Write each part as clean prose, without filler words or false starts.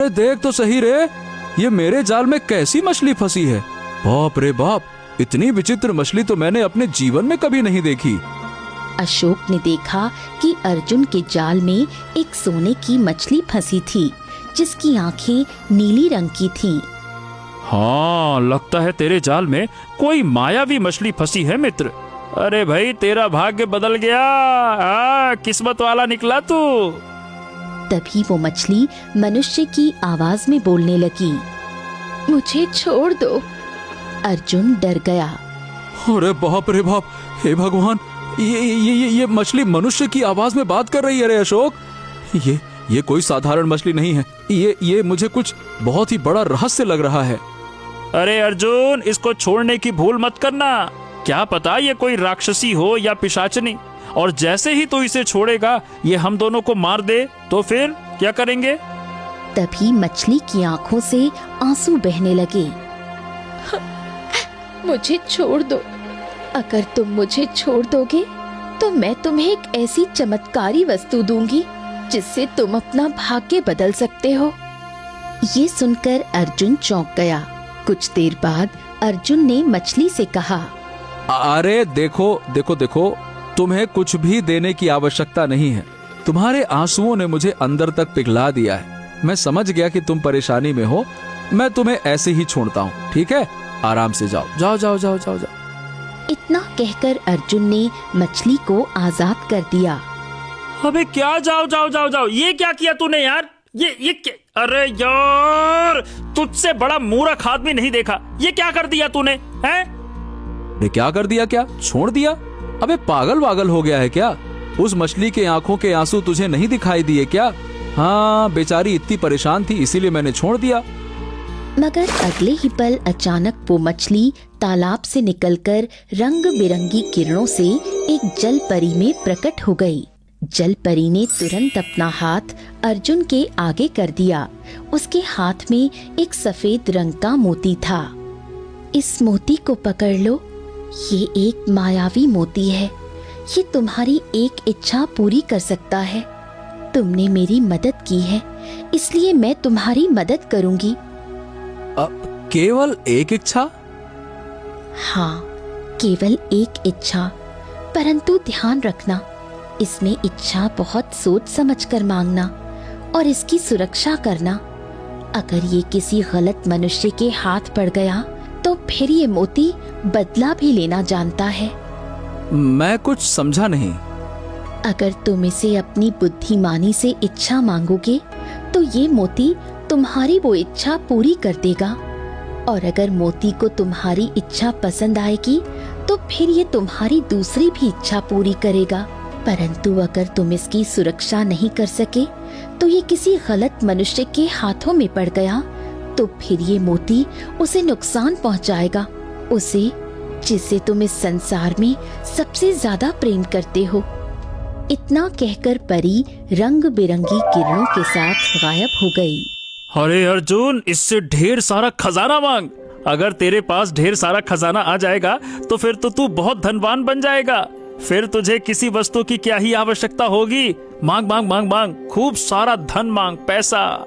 अरे देख तो सही रे, ये मेरे जाल में कैसी मछली फंसी है। बाप रे बाप, इतनी विचित्र मछली तो मैंने अपने जीवन में कभी नहीं देखी। अशोक ने देखा कि अर्जुन के जाल में एक सोने की मछली फंसी थी, जिसकी आंखें नीली रंग की थीं। हाँ, लगता है तेरे जाल में कोई मायावी मछली फंसी है मित्र। अरे भाई, तेरा भाग्य बदल गया, किस्मत वाला निकला तू। तभी वो मछली मनुष्य की आवाज में बोलने लगी। मुझे छोड़ दो। अर्जुन डर गया। अरे बाप रे बाप, हे भगवान, ये मछली मनुष्य की आवाज में बात कर रही है रे अशोक। ये कोई साधारण मछली नहीं है। ये मुझे कुछ बहुत ही बड़ा रहस्य लग रहा है। अरे अर्जुन, इसको छोड़ने की भूल मत करना। क्या पता ये कोई राक्षसी हो या पिशाचनी, और जैसे ही तू इसे छोड़ेगा ये हम दोनों को मार दे तो फिर क्या करेंगे? तभी मछली की आंखों से आंसू बहने लगे। मुझे छोड़ दो। अगर तुम मुझे छोड़ दोगे तो मैं तुम्हें एक ऐसी चमत्कारी वस्तु दूंगी जिससे तुम अपना भाग्य बदल सकते हो। ये सुनकर अर्जुन चौंक गया। कुछ देर बाद अर्जुन ने मछली से कहा, अरे देखो देखो देखो, तुम्हें कुछ भी देने की आवश्यकता नहीं है। तुम्हारे आंसुओं ने मुझे अंदर तक पिघला दिया है। मैं समझ गया कि तुम परेशानी में हो। मैं तुम्हें ऐसे ही छोड़ता हूँ, ठीक है? आराम से जाओ जाओ जाओ जाओ जाओ जाओ। इतना कहकर अर्जुन ने मछली को आजाद कर दिया। अबे क्या जाओ जाओ जाओ जाओ, ये क्या किया तूने यार? ये क्या? अरे यार, तुझसे बड़ा मूर्ख आदमी नहीं देखा। ये क्या कर दिया तूने? हैं? ये क्या कर दिया? क्या छोड़ दिया? अबे पागल वागल हो गया है क्या? उस मछली के आंखों के आंसू तुझे नहीं दिखाई दिए क्या? हाँ, बेचारी इतनी परेशान थी, इसीलिए मैंने छोड़ दिया। मगर अगले ही पल अचानक वो मछली तालाब से निकलकर रंग बिरंगी किरणों से एक जल परी में प्रकट हो गई। जल परी ने तुरंत अपना हाथ अर्जुन के आगे कर दिया। उसके हाथ में एक सफेद रंग का मोती था। इस मोती को पकड़ लो। ये एक मायावी मोती है। ये तुम्हारी एक इच्छा पूरी कर सकता है। तुमने मेरी मदद की है, इसलिए मैं तुम्हारी मदद करूंगी। केवल एक इच्छा? हाँ, केवल एक इच्छा, परंतु ध्यान रखना, इसमें इच्छा बहुत सोच समझ कर मांगना और इसकी सुरक्षा करना। अगर ये किसी गलत मनुष्य के हाथ पड़ गया तो फिर ये मोती बदला भी लेना जानता है। मैं कुछ समझा नहीं। अगर तुम इसे अपनी बुद्धिमानी से इच्छा मांगोगे तो ये मोती तुम्हारी वो इच्छा पूरी कर देगा, और अगर मोती को तुम्हारी इच्छा पसंद आएगी तो फिर ये तुम्हारी दूसरी भी इच्छा पूरी करेगा। परंतु अगर तुम इसकी सुरक्षा नहीं कर सके तो ये किसी गलत मनुष्य के हाथों में पड़ गया तो फिर ये मोती उसे नुकसान पहुंचाएगा, उसे जिसे तुम इस संसार में सबसे ज्यादा प्रेम करते हो। इतना कहकर परी रंग बिरंगी किरणों के साथ गायब हो गई। अरे अर्जुन, इससे ढेर सारा खजाना मांग। अगर तेरे पास ढेर सारा खजाना आ जाएगा तो फिर तो तू बहुत धनवान बन जाएगा। फिर तुझे किसी वस्तु की क्या ही आवश्यकता होगी। मांग मांग मांग मांग, खूब सारा धन मांग, पैसा।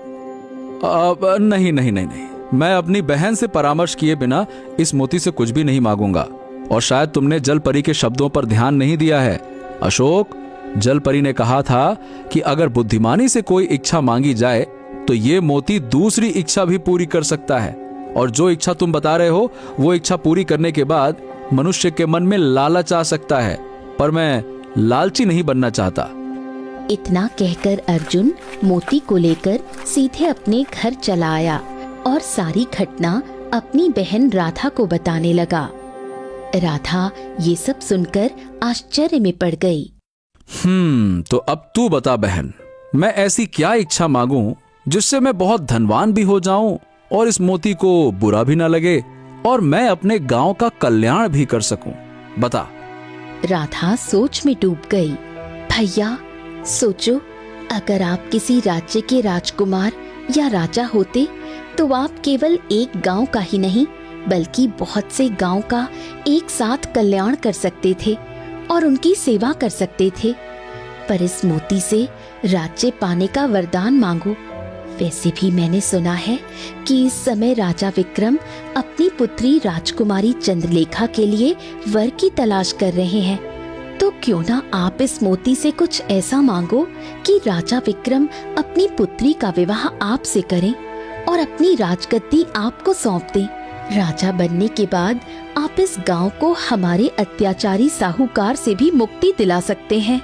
नहीं नहीं नहीं नहीं, मैं अपनी बहन से परामर्श किए बिना इस मोती से कुछ भी नहीं मांगूंगा। और शायद तुमने जल परी के शब्दों पर ध्यान नहीं दिया है अशोक। जल परी ने कहा था कि अगर बुद्धिमानी से कोई इच्छा मांगी जाए तो ये मोती दूसरी इच्छा भी पूरी कर सकता है। और जो इच्छा तुम बता रहे हो, वो इच्छा पूरी करने के बाद मनुष्य के मन में लालच आ सकता है, पर मैं लालची नहीं बनना चाहता। इतना कहकर अर्जुन मोती को लेकर सीधे अपने घर चला आया और सारी घटना अपनी बहन राधा को बताने लगा। राधा ये सब सुनकर आश्चर्य में पड़ गई। तो अब तू बता बहन, मैं ऐसी क्या इच्छा मांगूं जिससे मैं बहुत धनवान भी हो जाऊं और इस मोती को बुरा भी ना लगे और मैं अपने गांव का कल्याण भी कर सकूं? बता। राधा सोच में डूब गई। भैया सोचो, अगर आप किसी राज्य के राजकुमार या राजा होते तो आप केवल एक गांव का ही नहीं बल्कि बहुत से गांव का एक साथ कल्याण कर सकते थे और उनकी सेवा कर सकते थे। पर इस मोती से राज्य पाने का वरदान मांगो, वैसे भी मैंने सुना है कि इस समय राजा विक्रम अपनी पुत्री राजकुमारी चंद्रलेखा के लिए वर की तलाश कर रहे हैं। तो क्यों ना आप इस मोती से कुछ ऐसा मांगो कि राजा विक्रम अपनी पुत्री का विवाह आपसे करें और अपनी राजगद्दी आपको सौंप दें। राजा बनने के बाद आप इस गांव को हमारे अत्याचारी साहूकार से भी मुक्ति दिला सकते हैं।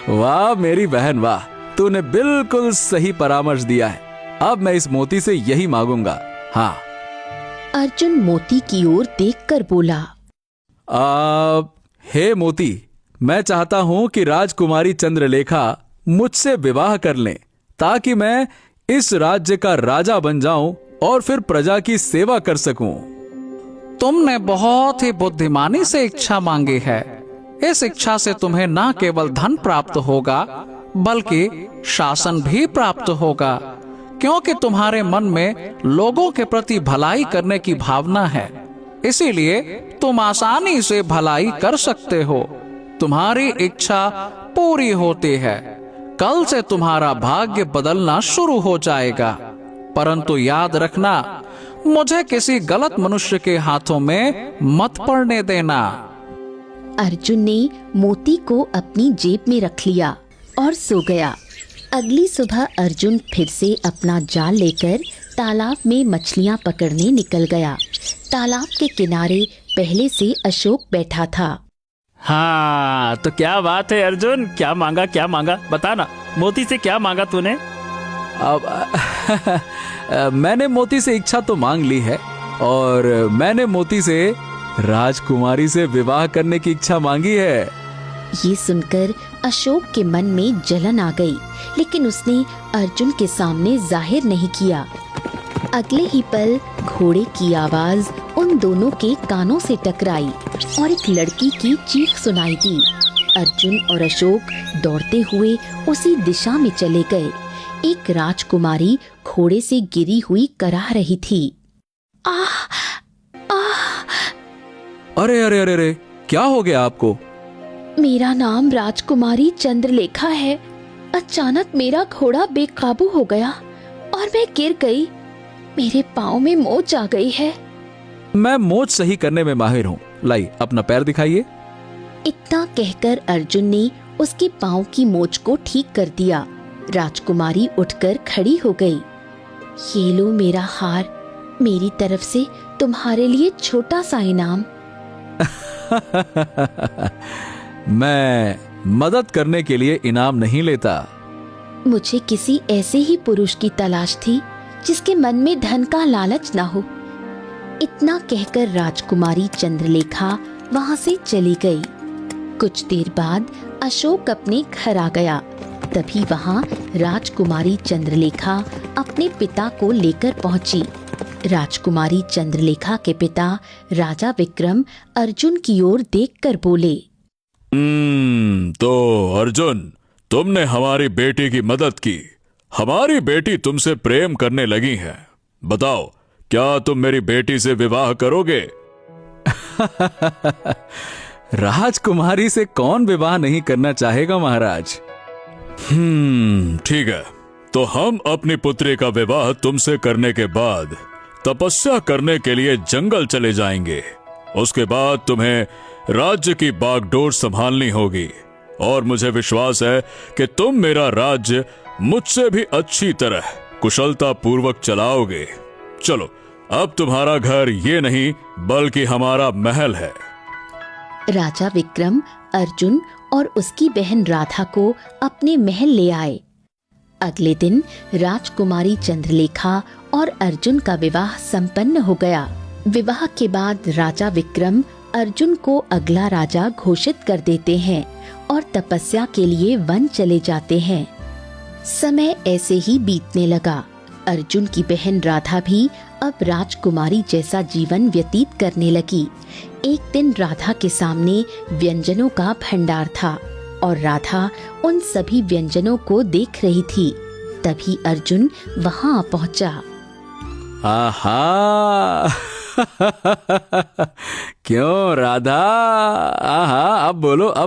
वाह मेरी बहन वाह, तूने बिल्कुल सही परामर्श दिया है। अब मैं इस मोती से यही मांगूंगा। हाँ। अर्जुन मोती की ओर देखकर बोला, हे मोती, मैं चाहता हूं कि राजकुमारी चंद्रलेखा मुझसे विवाह कर लें ताकि मैं इस राज्य का राजा बन जाऊं और फिर प्रजा की सेवा कर सकूं। तुमने बहुत ही बुद्धिमानी से इच्छा मांगी है। इस इच्छा से तुम्हें न केवल धन प्राप्त होगा बल्कि शासन भी प्राप्त होगा, क्योंकि तुम्हारे मन में लोगों के प्रति भलाई करने की भावना है। इसीलिए तुम आसानी से भलाई कर सकते हो। तुम्हारी इच्छा पूरी होती है। कल से तुम्हारा भाग्य बदलना शुरू हो जाएगा। परंतु याद रखना, मुझे किसी गलत मनुष्य के हाथों में मत पड़ने देना। अर्जुन ने मोती को अपनी जेब में रख लिया और सो गया। अगली सुबह अर्जुन फिर से अपना जाल लेकर तालाब में मछलियां पकड़ने निकल गया। तालाब के किनारे पहले से अशोक बैठा था। हाँ, तो क्या बात है अर्जुन, क्या मांगा बता ना। मोती से क्या मांगा तूने? अब मैंने मोती से इच्छा तो मांग ली है और मैंने मोती से राजकुमारी से विवाह करने की इच्छा मांगी है। ये सुनकर अशोक के मन में जलन आ गई, लेकिन उसने अर्जुन के सामने जाहिर नहीं किया। अगले ही पल घोड़े की आवाज उन दोनों के कानों से टकराई और एक लड़की की चीख सुनाई दी। अर्जुन और अशोक दौड़ते हुए उसी दिशा में चले गए। एक राजकुमारी घोड़े से गिरी हुई कराह रही थी। आह आह! अरे अरे अरे अरे, क्या हो गया आपको? मेरा नाम राजकुमारी चंद्रलेखा है। अचानक मेरा घोड़ा बेकाबू हो गया और मैं गिर गई। मेरे पाँव में मोच आ गई है। मैं मोच सही करने में माहिर हूँ। लाई, अपना पैर दिखाइए। इतना कहकर अर्जुन ने उसके पाँव की मोच को ठीक कर दिया। राजकुमारी उठकर खड़ी हो गई। ये लो मेरा हार, मेरी तरफ से तुम्हारे लिए छोटा सा इनाम। मैं मदद करने के लिए इनाम नहीं लेता। मुझे किसी ऐसे ही पुरुष की तलाश थी जिसके मन में धन का लालच ना हो। इतना कहकर राजकुमारी चंद्रलेखा वहां से चली गई। कुछ देर बाद अशोक अपने घर आ गया। तभी वहां राजकुमारी चंद्रलेखा अपने पिता को लेकर पहुंची। राजकुमारी चंद्रलेखा के पिता राजा विक्रम अर्जुन की ओर देखकर बोले, तो अर्जुन, तुमने हमारी बेटी की मदद की। हमारी बेटी तुमसे प्रेम करने लगी है। बताओ, क्या तुम मेरी बेटी से विवाह करोगे? राजकुमारी से कौन विवाह नहीं करना चाहेगा महाराज। ठीक है, तो हम अपनी पुत्री का विवाह तुमसे करने के बाद तपस्या करने के लिए जंगल चले जाएंगे। उसके बाद तुम्हें राज्य की बागडोर संभालनी होगी और मुझे विश्वास है कि तुम मेरा राज्य मुझसे भी अच्छी तरह कुशलता पूर्वक चलाओगे। चलो, अब तुम्हारा घर ये नहीं बल्कि हमारा महल है। राजा विक्रम अर्जुन और उसकी बहन राधा को अपने महल ले आए। अगले दिन राजकुमारी चंद्रलेखा और अर्जुन का विवाह संपन्न हो गया। विवाह के बाद राजा विक्रम अर्जुन को अगला राजा घोषित कर देते हैं और तपस्या के लिए वन चले जाते हैं। समय ऐसे ही बीतने लगा। अर्जुन की बहन राधा भी अब राजकुमारी जैसा जीवन व्यतीत करने लगी। एक दिन राधा के सामने व्यंजनों का भंडार था और राधा उन सभी व्यंजनों को देख रही थी। तभी अर्जुन वहां पहुंचा। आहा! क्यों राधा? आहा, अब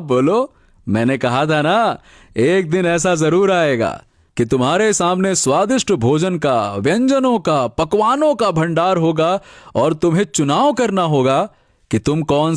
बोलो। मैंने कहा था ना, एक दिन ऐसा जरूर आएगा कि तुम्हारे सामने स्वादिष्ट भोजन का, व्यंजनों का, पकवानों का भंडार होगा और तुम्हें चुनाव करना होगा कि तुम कौन